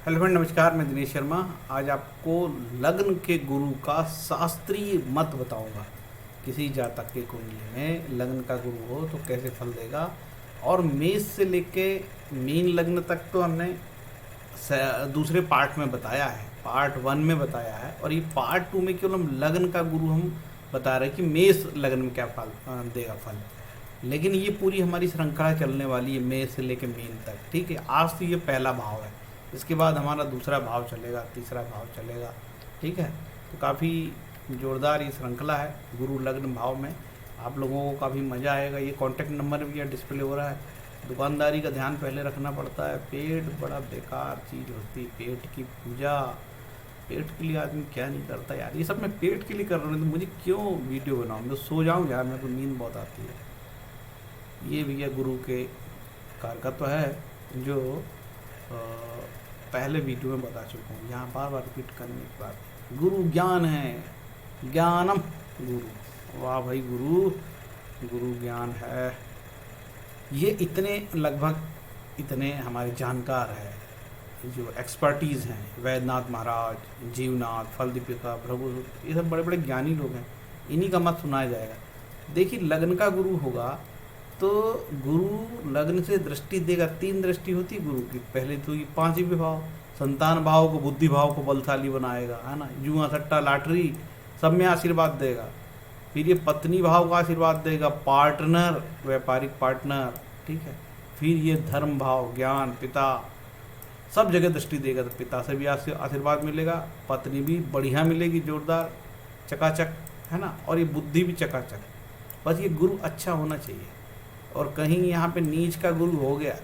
Hello friend, नमस्कार। मैं दिनेश शर्मा। आज आपको लग्न के गुरु का शास्त्रीय मत बताऊंगा। किसी जातक के कुंडली में लग्न का गुरु हो तो कैसे फल देगा। और मेष से लेके मीन लग्न तक तो हमने दूसरे पार्ट में बताया है, पार्ट 1 में बताया है। और ये पार्ट 2 में केवल हम लग्न का गुरु हम बता रहे हैं कि मेष लग्न में क्या फल देगा फल। लेकिन ये पूरी हमारी श्रृंखला चलने वाली है मेष से लेके मीन तक। ठीक है, आज तो ये पहला भाव है, इसके बाद हमारा दूसरा भाव चलेगा, तीसरा भाव चलेगा। ठीक है, तो काफ़ी जोरदार ये श्रृंखला है गुरु लग्न भाव में। आप लोगों को काफ़ी मज़ा आएगा। ये कॉन्टैक्ट नंबर भी यहाँ डिस्प्ले हो रहा है। दुकानदारी का ध्यान पहले रखना पड़ता है। पेट बड़ा बेकार चीज़ होती है, पेट की पूजा। पेट के लिए आदमी क्या नहीं करता यार। ये सब मैं पेट के लिए कर रहा हूँ, तो मुझे क्यों वीडियो बनाऊँ। मैं सो जाऊँ यार, मेरे को नींद बहुत आती है। ये भैया गुरु के कारकत्व है जो पहले वीडियो में बता चुका हूँ, यहाँ बार बार रिपीट करने की बात। गुरु ज्ञान है, ज्ञानम गुरु। वाह भाई, गुरु ज्ञान है। ये इतने लगभग इतने हमारे जानकार है, जो एक्सपर्टीज़ हैं, वैद्यनाथ महाराज, जीवनाथ, फल दीपिका, प्रभु, ये सब बड़े बड़े ज्ञानी लोग हैं। इन्हीं का मत सुनाया जाएगा। देखिए, लग्न का गुरु होगा तो गुरु लग्न से दृष्टि देगा। 3 दृष्टि होती है गुरु की। पहले तो ये 5 भाव, संतान भाव को, बुद्धि भाव को बलशाली बनाएगा, है ना। जुआ सट्टा लॉटरी सब में आशीर्वाद देगा। फिर ये पत्नी भाव का आशीर्वाद देगा, पार्टनर, व्यापारिक पार्टनर। ठीक है, फिर ये धर्म भाव, ज्ञान, पिता, सब जगह दृष्टि देगा। तो पिता से भी आशीर्वाद मिलेगा, पत्नी भी बढ़िया मिलेगी, जोरदार चकाचक, है ना। और ये बुद्धि भी चकाचक। बस ये गुरु अच्छा होना चाहिए। और कहीं यहाँ पे नीच का गुरु हो गया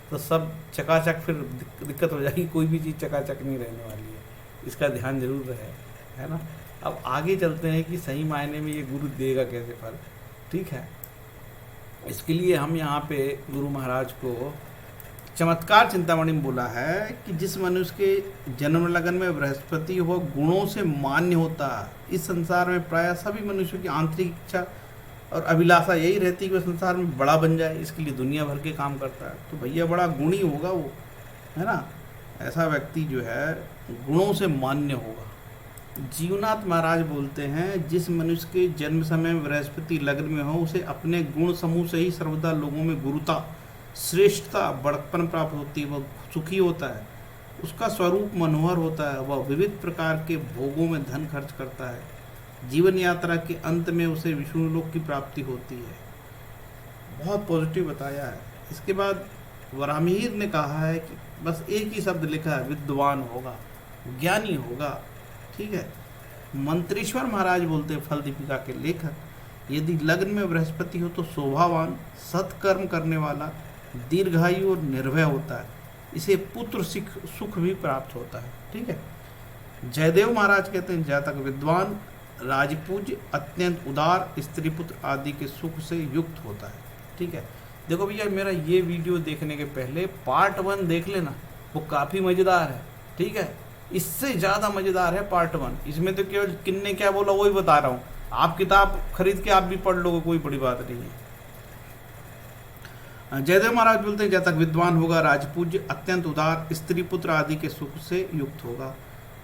तो सब चकाचक, फिर दिक्कत हो जाएगी। कोई भी चीज़ चकाचक नहीं रहने वाली है, इसका ध्यान जरूर रहे, है ना। अब आगे चलते हैं कि सही मायने में ये गुरु देगा कैसे फल। ठीक है, इसके लिए हम यहाँ पे गुरु महाराज को चमत्कार चिंतामणि में बोला है कि जिस मनुष्य के जन्म लगन में बृहस्पति हो गुणों से मान्य होता है। इस संसार में प्रायः सभी मनुष्यों की आंतरिक इच्छा और अभिलाषा यही रहती है कि वो संसार में बड़ा बन जाए। इसके लिए दुनिया भर के काम करता है। तो भैया बड़ा गुणी होगा वो, है ना। ऐसा व्यक्ति जो है गुणों से मान्य होगा। जीवनाथ महाराज बोलते हैं, जिस मनुष्य के जन्म समय में बृहस्पति लग्न में हो उसे अपने गुण समूह से ही सर्वदा लोगों में गुरुता, श्रेष्ठता, बड़प्पन प्राप्त होती है। वह सुखी होता है, उसका स्वरूप मनोहर होता है। वह विविध प्रकार के भोगों में धन खर्च करता है। जीवन यात्रा के अंत में उसे विष्णु लोक की प्राप्ति होती है। बहुत पॉजिटिव बताया है। इसके बाद वराहमिहिर ने कहा है कि बस एक ही शब्द लिखा है, विद्वान होगा, ज्ञानी होगा। ठीक है, मंत्रेश्वर महाराज बोलते हैं, फल दीपिका के लेखक, यदि लग्न में बृहस्पति हो तो शोभावान, सत्कर्म करने वाला, दीर्घायु और निर्भय होता है। इसे पुत्र सुख भी प्राप्त होता है। ठीक है, जयदेव महाराज कहते हैं, जातक विद्वान, राजपूज्य, अत्यंत उदार, स्त्री पुत्र आदि के सुख से युक्त होता है। ठीक है, देखो भैया, मेरा ये वीडियो देखने के पहले पार्ट 1 देख लेना, वो काफ़ी मज़ेदार है। ठीक है, इससे ज़्यादा मज़ेदार है पार्ट 1। इसमें तो केवल किन्ने क्या बोला वही बता रहा हूँ। आप किताब खरीद के आप भी पढ़ लोगे, कोई बड़ी बात नहीं है। जयदेव महाराज बोलते हैं, जातक विद्वान होगा, राजपूज्य, अत्यंत उदार, स्त्री पुत्र आदि के सुख से युक्त होगा।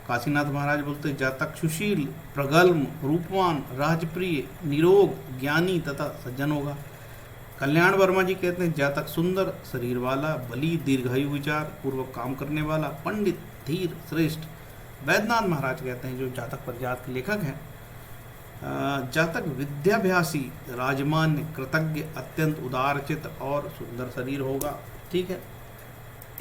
काशीनाथ महाराज बोलते हैं, जातक सुशील, प्रगल्भ, रूपवान, राजप्रिय, निरोग, ज्ञानी तथा सज्जन होगा। कल्याण वर्मा जी कहते हैं, जातक सुंदर शरीर वाला, बली, दीर्घायु, विचार पूर्वक काम करने वाला, पंडित, धीर, श्रेष्ठ। वैद्यनाथ महाराज कहते हैं, जो जातक प्रजात के लेखक हैं, जातक विद्याभ्यासी, राजमान्य, कृतज्ञ, अत्यंत उदारचित और सुंदर शरीर होगा। ठीक है,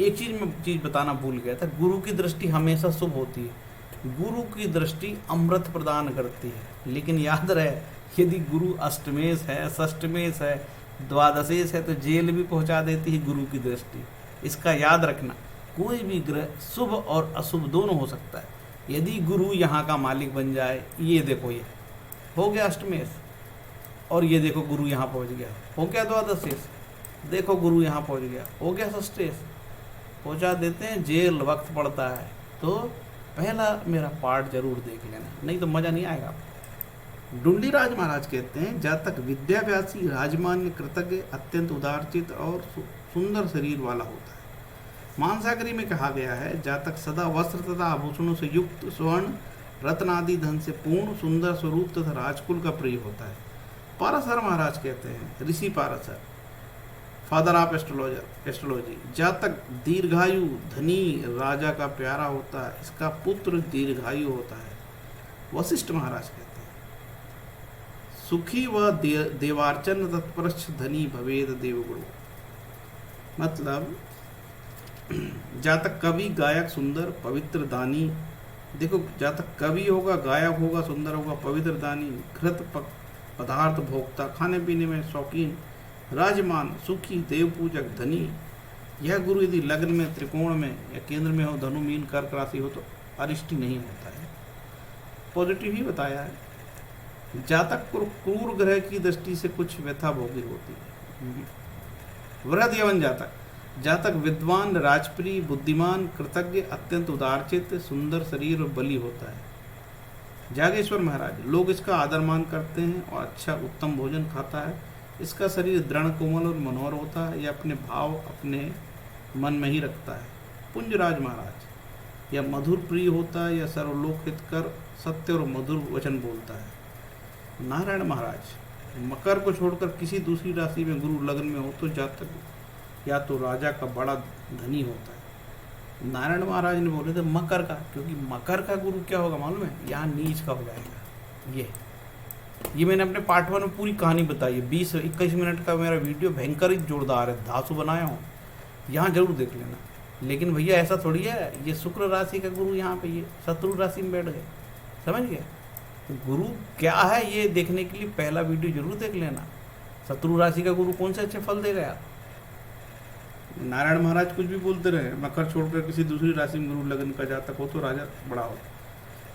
एक चीज़ बताना भूल गया था, गुरु की दृष्टि हमेशा शुभ होती है। गुरु की दृष्टि अमृत प्रदान करती है। लेकिन याद रहे, यदि गुरु अष्टमेश है, षष्टमेश है, द्वादशेश है तो जेल भी पहुंचा देती है गुरु की दृष्टि। इसका याद रखना, कोई भी ग्रह शुभ और अशुभ दोनों हो सकता है। यदि गुरु यहाँ का मालिक बन जाए, ये देखो, ये हो गया अष्टमेश, और ये देखो गुरु यहाँ पहुँच गया, हो गया द्वादशेश, देखो गुरु यहाँ पहुँच गया, हो गया षष्टेश, पहुँचा देते हैं जेल, वक्त पड़ता है। तो पहला मेरा पार्ट जरूर देख लेना, नहीं तो मज़ा नहीं आएगा। डुंडीराज महाराज कहते हैं, जातक विद्याभ्यासी, राजमान्य, कृतज्ञ, अत्यंत उदारचित और सुंदर शरीर वाला होता है। मानसागरी में कहा गया है, जातक सदा वस्त्र तथा आभूषणों से युक्त, स्वर्ण रत्न आदि धन से पूर्ण, सुंदर स्वरूप तथा राजकुल का प्रिय होता है। पाराशर महाराज कहते हैं, ऋषि पाराशर, फादर ऑफ एस्ट्रोलॉजी, जातक दीर्घायु, धनी, राजा का प्यारा होता है, इसका पुत्र दीर्घायु होता है। वशिष्ठ महाराज कहते हैं, सुखी व देवार्चन तत्परश्च धनी भवेद देवगुरु। मतलब जातक कवि, गायक, सुंदर, पवित्र, दानी। देखो, जातक कवि होगा, गायक होगा, सुंदर होगा, पवित्र, दानी, घृत पदार्थ भोक्ता, खाने पीने में शौकीन, राजमान, सुखी, देव पूजक, धनी। यह गुरु यदि लग्न में, त्रिकोण में या केंद्र में हो, धनु, मीन, कर्क राशि हो तो अरिष्ट नहीं होता है, पॉजिटिव ही बताया है। जातक क्रूर ग्रह की दृष्टि से कुछ व्यथा भोगी होती है। वृहद यवन जातक, जातक विद्वान, राजप्रिय, बुद्धिमान, कृतज्ञ, अत्यंत उदारचित्त, सुंदर शरीर और बली होता है। जागेश्वर महाराज, लोग इसका आदर मान करते हैं और अच्छा उत्तम भोजन खाता है। इसका शरीर दृढ़, कोमल और मनोहर होता है। यह अपने भाव अपने मन में ही रखता है। पुंजराज महाराज, यह मधुर प्रिय होता है, यह सर्वलोक हितकर सत्य और मधुर वचन बोलता है। नारायण महाराज, मकर को छोड़कर किसी दूसरी राशि में गुरु लग्न में हो तो जातक या तो राजा का बड़ा धनी होता है। नारायण महाराज ने बोले थे मकर का, क्योंकि मकर का गुरु क्या होगा मालूम है, यहाँ नीच का हो जाएगा। ये मैंने अपने पार्ट 1 में पूरी कहानी बताई है। 20-21 मिनट का मेरा वीडियो भयंकर ही जोरदार है, धांसू बनाया हूँ, यहाँ जरूर देख लेना। लेकिन भैया ऐसा थोड़ी है, ये शुक्र राशि का गुरु यहाँ पे ये शत्रु राशि में बैठ गए, समझ गए। तो गुरु क्या है ये देखने के लिए पहला वीडियो जरूर देख लेना। शत्रु राशि का गुरु कौन से अच्छे फल देगा यार। नारायण महाराज कुछ भी बोलते रहे, मकर छोड़कर किसी दूसरी राशि में गुरु लगन का जातक हो तो राजा बड़ा हो,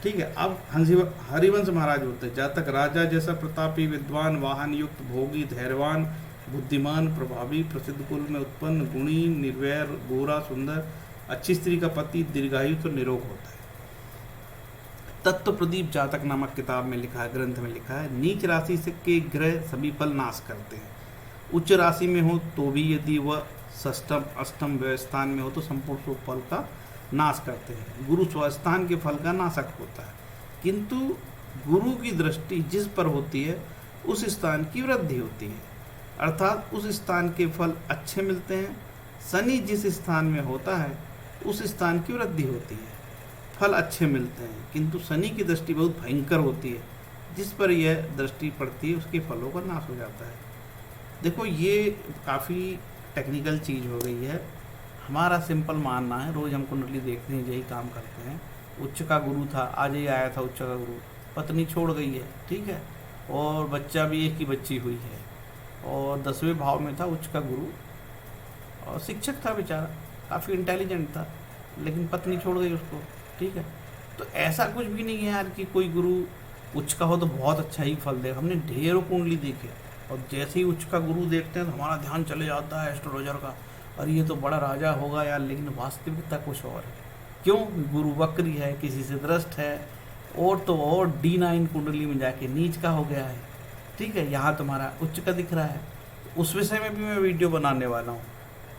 ठीक है। अब हरिवंश महाराज बोलते हैं, जातक राजा जैसा प्रतापी, विद्वान, वाहन युक्त, भोगी, धैर्यवान, बुद्धिमान, प्रभावी, प्रसिद्ध कुल में उत्पन्न, गुणी, निर्वैर, गोरा, सुंदर, अच्छी स्त्री का पति, दीर्घायु तो निरोग होता है। तत्व प्रदीप जातक नामक किताब में लिखा है, ग्रंथ में लिखा है, नीच राशि से के ग्रह सभी फल नाश करते हैं। उच्च राशि में हो तो भी यदि वह षष्टम अष्टम व्यवस्थान में हो तो संपूर्ण शुभ फल का नाश करते हैं। गुरु स्वस्थान के फल का नाशक होता है, किंतु गुरु की दृष्टि जिस पर होती है उस स्थान की वृद्धि होती है, अर्थात उस स्थान के फल अच्छे मिलते हैं। शनि जिस स्थान में होता है उस स्थान की वृद्धि होती है, फल अच्छे मिलते हैं, किंतु शनि की दृष्टि बहुत भयंकर होती है, जिस पर यह दृष्टि पड़ती है उसके फलों का नाश हो जाता है। देखो, ये काफ़ी टेक्निकल चीज़ हो गई है। हमारा सिंपल मानना है, रोज़ हम कुंडली देखते हैं, यही काम करते हैं। उच्च का गुरु था, आज ही आया था उच्च का गुरु, पत्नी छोड़ गई है, ठीक है, और बच्चा भी एक ही बच्ची हुई है, और 10वें भाव में था उच्च का गुरु, और शिक्षक था बेचारा, काफ़ी इंटेलिजेंट था, लेकिन पत्नी छोड़ गई उसको, ठीक है। तो ऐसा कुछ भी नहीं है यार कि कोई गुरु उच्च का हो तो बहुत अच्छा ही फल देगा। हमने ढेरों कुंडली देखे, और जैसे ही उच्च का गुरु देखते हैं तो हमारा ध्यान चले जाता है एस्ट्रोलॉजर का, और ये तो बड़ा राजा होगा यार, लेकिन वास्तविकता कुछ और है। क्यों? गुरु वक्री है, किसी से दृष्ट है, और तो और D9 कुंडली में जाके नीच का हो गया है, ठीक है। यहाँ तुम्हारा उच्च का दिख रहा है, उस विषय में भी मैं वीडियो बनाने वाला हूँ,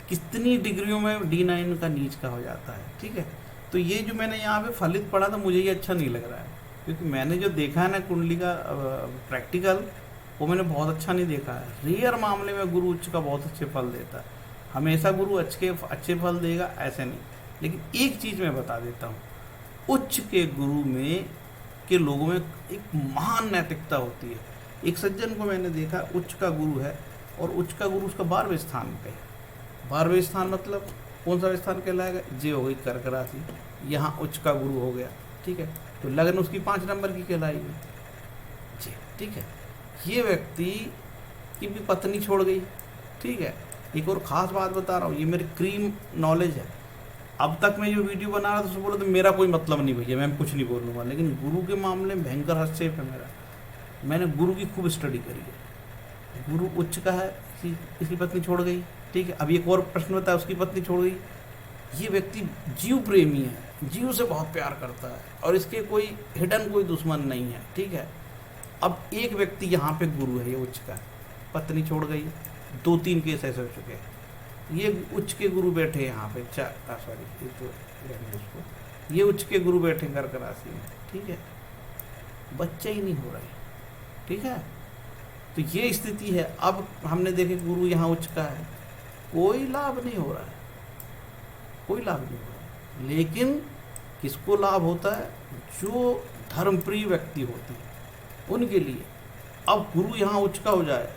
कितनी डिग्रियों में D9 का नीच का हो जाता है, ठीक है। तो ये जो मैंने यहाँ पे फलित पढ़ा था, मुझे ये अच्छा नहीं लग रहा है, क्योंकि मैंने जो देखा है ना कुंडली का प्रैक्टिकल, वो मैंने बहुत अच्छा नहीं देखा है। रेयर मामले में गुरु उच्च का बहुत अच्छे फल देता है, हमेशा गुरु अच्छे फल देगा ऐसे नहीं। लेकिन एक चीज़ मैं बता देता हूँ, उच्च के गुरु में के लोगों में एक महान नैतिकता होती है। एक सज्जन को मैंने देखा, उच्च का गुरु है, और उच्च का गुरु उसका 12वें स्थान पे है। 12वें स्थान मतलब कौन सा स्थान कहलाएगा? जे हो गई कर्क राशि, यहाँ उच्च का गुरु हो गया, ठीक है। तो लगन उसकी 5 नंबर की कहलाएगी जी, ठीक है। ये व्यक्ति की भी पत्नी छोड़ गई, ठीक है। एक और ख़ास बात बता रहा हूँ, ये मेरी क्रीम नॉलेज है। अब तक मैं जो वीडियो बना रहा था उसको बोला तो मेरा कोई मतलब नहीं भैया, मैं कुछ नहीं बोलूँगा, लेकिन गुरु के मामले में भयंकर हस्तक्षेप है मेरा। मैंने गुरु की खूब स्टडी करी है। गुरु उच्च का है, किसी पत्नी छोड़ गई, ठीक है। अब एक और प्रश्न होता है, उसकी पत्नी छोड़ गई। ये व्यक्ति जीव प्रेमी है, जीव से बहुत प्यार करता है, और इसके कोई हिडन कोई दुश्मन नहीं है, ठीक है। अब एक व्यक्ति यहाँ पे गुरु है, ये उच्च का, पत्नी छोड़ गई, 2-3 केस ऐसे हो चुके हैं, ये उच्च के गुरु बैठे यहाँ पे, सॉरी ये तो रहने दो उसको, ये उच्च के गुरु बैठे कर्क राशि में, ठीक है, बच्चा ही नहीं हो रहा है, ठीक है। तो ये स्थिति है। अब हमने देखे गुरु यहाँ उच्च का है, कोई लाभ नहीं हो रहा है, कोई लाभ नहीं हो रहा है। लेकिन किसको लाभ होता है? जो धर्मप्रिय व्यक्ति होते हैं उनके लिए। अब गुरु यहाँ उच्च का हो जाए,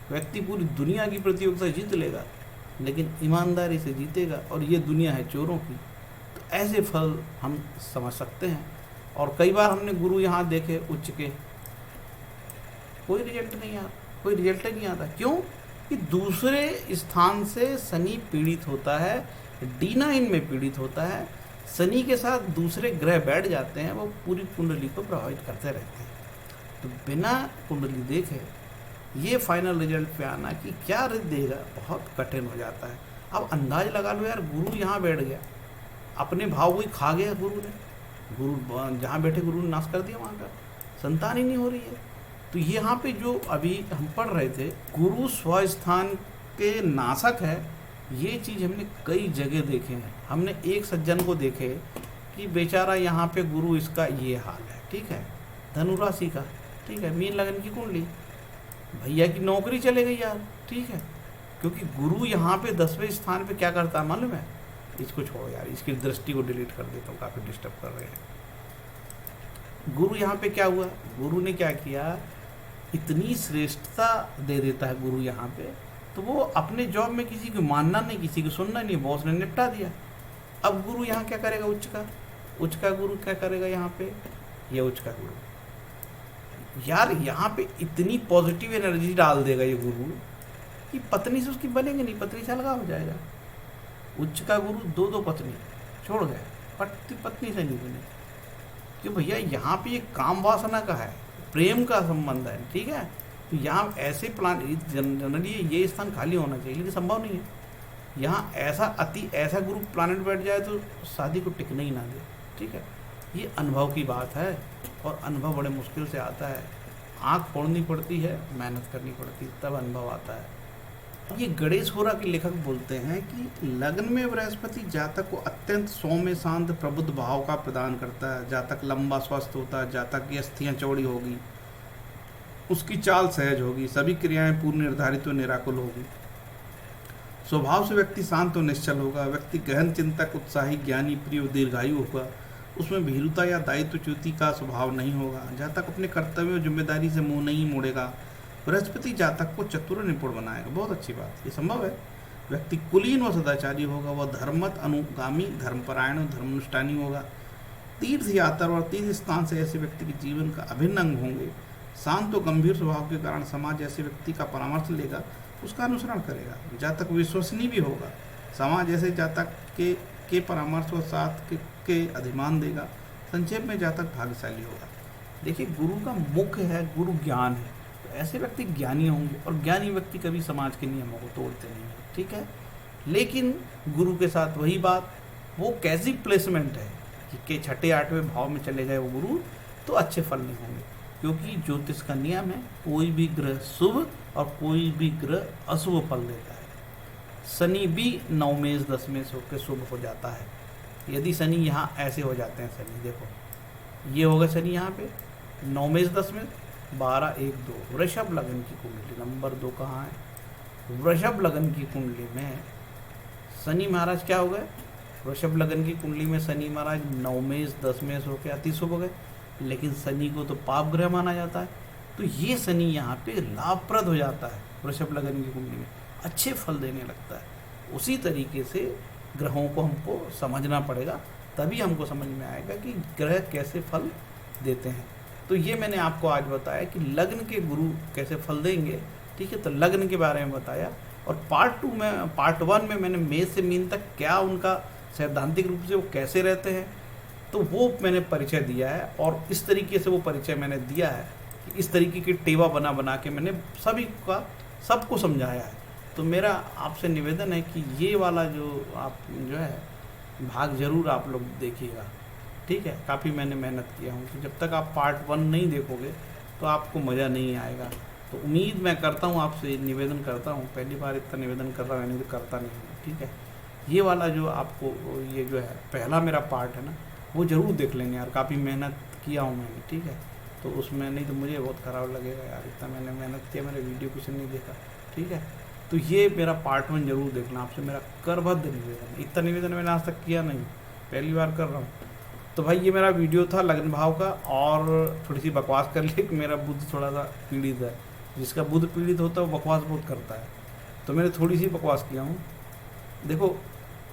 व्यक्ति पूरी दुनिया की प्रतियोगिता जीत लेगा, लेकिन ईमानदारी से जीतेगा, और ये दुनिया है चोरों की। तो ऐसे फल हम समझ सकते हैं। और कई बार हमने गुरु यहाँ देखे उच्च के, कोई रिजल्ट नहीं आता, कोई रिजल्ट ही नहीं आता। क्यों? कि दूसरे स्थान से शनि पीड़ित होता है, D9 में पीड़ित होता है। शनि के साथ दूसरे ग्रह बैठ जाते हैं, वो पूरी कुंडली को प्रभावित करते रहते हैं। तो बिना कुंडली देखे ये फाइनल रिजल्ट पे आना कि क्या रिजल्ट देगा, बहुत कठिन हो जाता है। अब अंदाज लगा लो यार, गुरु यहाँ बैठ गया, अपने भाव को ही खा गया गुरु ने, गुरु जहाँ बैठे गुरु ने नाश कर दिया वहाँ का, संतान ही नहीं हो रही है। तो यहाँ पे जो अभी हम पढ़ रहे थे, गुरु स्वस्थान के नाशक है, ये चीज़ हमने कई जगह देखे हैं। हमने एक सज्जन को देखे कि बेचारा यहाँ पे गुरु इसका ये हाल है, ठीक है, धनु राशि का, ठीक है, मीन लगन की कुंडली, भैया की नौकरी चले गई यार, ठीक है, क्योंकि गुरु यहाँ पे 10वें स्थान पे क्या करता है मालूम है? इसको छोड़ो यार, इसकी दृष्टि को डिलीट कर देता हूँ, काफ़ी डिस्टर्ब कर रहे हैं। गुरु यहाँ पे क्या हुआ? गुरु ने क्या किया, इतनी श्रेष्ठता दे देता है गुरु यहाँ पे, तो वो अपने जॉब में किसी को मानना नहीं, किसी को सुनना नहीं, बॉस ने निपटा दिया। अब गुरु यहाँ क्या करेगा? उच्च का गुरु क्या करेगा यहाँ पे? ये उच्च का गुरु यार यहाँ पे इतनी पॉजिटिव एनर्जी डाल देगा ये गुरु कि पत्नी से उसकी बनेगी नहीं, पत्नी से अलगा हो जाएगा। उच्च का गुरु दो पत्नी छोड़ गए, पत्नी से नहीं बने, कि भैया यहाँ पे ये काम वासना का है, प्रेम का संबंध है, ठीक है। तो यहाँ ऐसे प्लान जनरली ये स्थान खाली होना चाहिए, लेकिन संभव नहीं है। यहाँ ऐसा गुरु प्लानट बैठ जाए तो शादी को टिकने ही ना दे, ठीक है। ये अनुभव की बात है, और अनुभव बड़े मुश्किल से आता है, आँख फोड़नी पड़ती है, मेहनत करनी पड़ती है, तब अनुभव आता है। ये गणेश होरा के लेखक बोलते हैं कि लग्न में बृहस्पति जातक को अत्यंत सौम्य शांत प्रबुद्ध भाव का प्रदान करता है। जातक लंबा स्वस्थ होता है, जातक की अस्थियाँ चौड़ी होगी, उसकी चाल सहज होगी, सभी क्रियाएं पूर्ण निर्धारित व निराकुल होगी। स्वभाव से व्यक्ति शांत और निश्चल होगा। व्यक्ति गहन चिंतक, उत्साही, ज्ञानी, प्रिय, दीर्घायु होगा। उसमें भीरुता या दायित्वच्युति का स्वभाव नहीं होगा। जातक अपने कर्तव्य और जिम्मेदारी से मुंह नहीं मोड़ेगा। बृहस्पति जातक को चतुर निपुण बनाएगा। बहुत अच्छी बात, ये संभव है। व्यक्ति कुलीन व सदाचारी होगा। वह धर्मत अनुगामी, धर्मपरायण और धर्मनुष्ठानी होगा। तीर्थ यात्रा और तीर्थ स्थान से ऐसे व्यक्ति के जीवन का अभिन्न अंग होंगे। शांत और गंभीर स्वभाव के कारण समाज ऐसे व्यक्ति का परामर्श लेगा, उसका अनुसरण करेगा। जातक विश्वसनीय भी होगा। समाज ऐसे जातक के परामर्श व साथ के अधिमान देगा। संक्षेप में जातक भाग्यशाली होगा। देखिए, गुरु का मुख्य है, गुरु ज्ञान है, तो ऐसे व्यक्ति ज्ञानी होंगे, और ज्ञानी व्यक्ति कभी समाज के नियमों को तोड़ते नहीं हैं, ठीक है। लेकिन गुरु के साथ वही बात, वो कैसी प्लेसमेंट है कि 6ठे 8वें भाव में चले गए वो गुरु, तो अच्छे फल नहीं होंगे। क्योंकि ज्योतिष का नियम है, कोई भी ग्रह शुभ और कोई भी ग्रह अशुभ फल देता है। शनि भी 9 में 10 में से होकर शुभ हो जाता है। यदि शनि यहाँ ऐसे हो जाते हैं, शनि देखो ये होगा, शनि यहाँ पे 9 में 10 में 12 1 2 वृषभ लगन की कुंडली, नंबर 2 कहाँ है? वृषभ लगन की कुंडली में शनि महाराज क्या हो गए? वृषभ लगन की कुंडली में शनि महाराज 9 में 10 में से होकर अति शुभ हो गए। लेकिन शनि को तो पाप ग्रह माना जाता है, तो ये शनि यहाँ पे लाभप्रद हो जाता है। वृषभ लगन की कुंडली में अच्छे फल देने लगता है। उसी तरीके से ग्रहों को हमको समझना पड़ेगा, तभी हमको समझ में आएगा कि ग्रह कैसे फल देते हैं। तो ये मैंने आपको आज बताया कि लग्न के गुरु कैसे फल देंगे, ठीक है। तो लग्न के बारे में बताया, और पार्ट 1 में मैंने मेष से मीन तक क्या उनका सैद्धांतिक रूप से वो कैसे रहते हैं, तो वो मैंने परिचय दिया है। और इस तरीके से वो परिचय मैंने दिया है कि इस तरीके की टेवा बना के मैंने सबको समझाया है। तो मेरा आपसे निवेदन है कि ये वाला जो है भाग ज़रूर आप लोग देखिएगा, ठीक है। काफ़ी मैंने मेहनत किया हूँ, तो जब तक आप पार्ट 1 नहीं देखोगे तो आपको मज़ा नहीं आएगा। तो उम्मीद मैं करता हूँ, आपसे निवेदन करता हूँ, पहली बार इतना निवेदन कर रहा हूँ, नहीं तो करता नहीं हूँ, ठीक है। ठीक है। ये वाला जो आपको ये जो है पहला मेरा पार्ट है ना, वो ज़रूर देख लेंगे यार, काफ़ी मेहनत किया हूँ मैंने, ठीक है। तो उसमें नहीं तो मुझे बहुत ख़राब लगेगा यार, इतना मैंने मेहनत किया, मेरे वीडियो किसी ने नहीं देखा, ठीक है। तो ये मेरा पार्ट 1 ज़रूर देखना, आपसे मेरा करबद्ध निवेदन। इतना निवेदन मैंने आज तक किया नहीं, पहली बार कर रहा हूँ। तो भाई ये मेरा वीडियो था लग्न भाव का, और थोड़ी सी बकवास कर ली कि मेरा बुद्ध थोड़ा सा पीड़ित है, जिसका बुद्ध पीड़ित होता है वो बकवास बहुत करता है, तो मैंने थोड़ी सी बकवास किया हूँ। देखो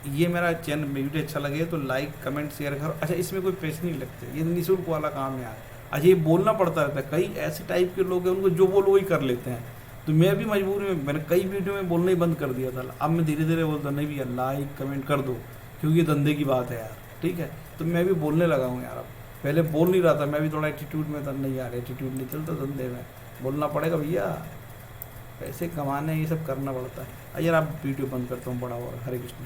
ये मेरा चैनल वीडियो अच्छा लगे तो लाइक कमेंट शेयर करो। अच्छा इसमें कोई पैसे नहीं लगते, ये निःशुल्क वाला काम है यार। अच्छा ये बोलना पड़ता रहता है, कई ऐसे टाइप के लोग हैं उनको जो बोलो वही कर लेते हैं, तो मैं भी मजबूरी में मैंने कई वीडियो में बोलना ही बंद कर दिया था। अब मैं धीरे धीरे बोलता नहीं भैया लाइक कमेंट कर दो, क्योंकि ये धंधे की बात है यार, ठीक है। तो मैं भी बोलने लगा हूँ यार, अब पहले बोल नहीं रहा था, मैं भी थोड़ा एटीट्यूड में था, नहीं यार एटीट्यूड नहीं चलता धंधे में, बोलना पड़ेगा भैया, पैसे कमाने ये सब करना पड़ता है। यार आप वीडियो बंद करता हूँ, बड़ा और हरे कृष्ण।